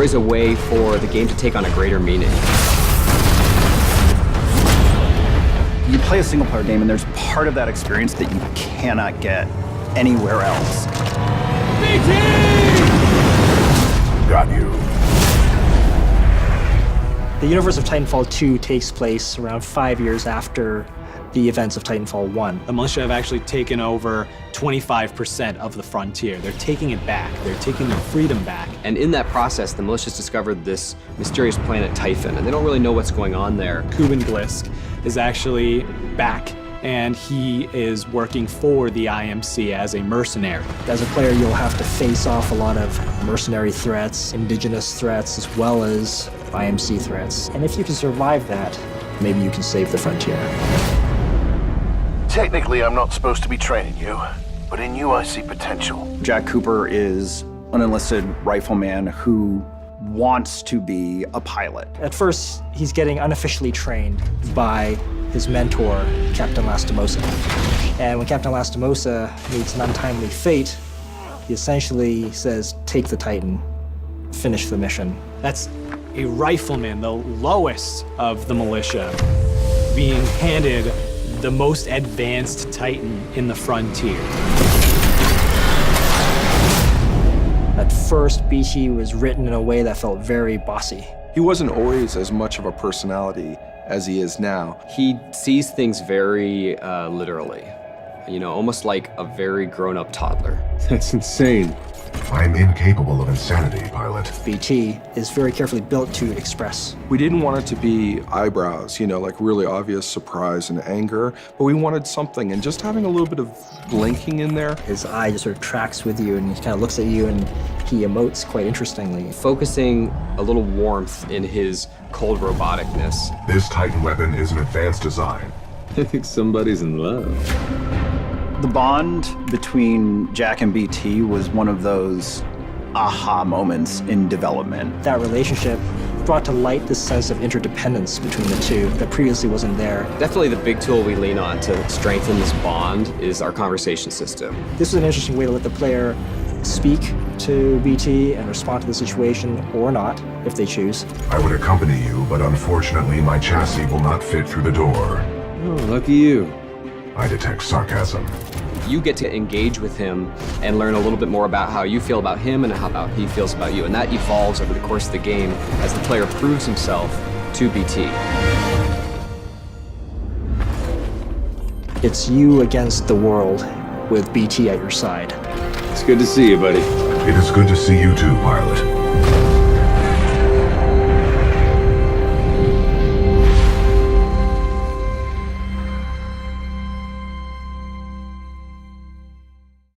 story's a way for the game to take on a greater meaning. You play a single-player game, and there's part of that experience that you cannot get anywhere else. Got you. The universe of Titanfall 2 takes place around 5 years after the events of Titanfall 1. The militia have actually taken over 25% of the frontier. They're taking it back. They're taking their freedom back. And in that process, the militia's discovered this mysterious planet Typhon, and they don't really know what's going on there. Kuben Blisk is actually back, and he is working for the IMC as a mercenary. As a player, you'll have to face off a lot of mercenary threats, indigenous threats, as well as IMC threats. And if you can survive that, maybe you can save the frontier. Technically, I'm not supposed to be training you, but in you I see potential. Jack Cooper is an enlisted rifleman who wants to be a pilot. At first, he's getting unofficially trained by his mentor, Captain Lastimosa. And when Captain Lastimosa meets an untimely fate, he essentially says, take the Titan, finish the mission. That's a rifleman, the lowest of the militia, being handed the most advanced Titan in the frontier. At first, BT was written in a way that felt very bossy. He wasn't always as much of a personality as he is now. He sees things very literally, you know, almost like a very grown-up toddler. That's insane. I'm incapable of insanity, pilot. BT is very carefully built to express. We didn't want it to be eyebrows, you know, like really obvious surprise and anger, but we wanted something, and just having a little bit of blinking in there. His eye just sort of tracks with you, and he kind of looks at you, and he emotes quite interestingly. Focusing a little warmth in his cold roboticness. This Titan weapon is an advanced design. I think somebody's in love. The bond between Jack and BT was one of those aha moments in development. That relationship brought to light this sense of interdependence between the two that previously wasn't there. Definitely the big tool we lean on to strengthen this bond is our conversation system. This is an interesting way to let the player speak to BT and respond to the situation, or not, if they choose. I would accompany you, but unfortunately my chassis will not fit through the door. Oh, lucky you. I detect sarcasm. You get to engage with him and learn a little bit more about how you feel about him and how about he feels about you. And that evolves over the course of the game as the player proves himself to BT. It's you against the world with BT at your side. It's good to see you, buddy. It is good to see you too, pilot.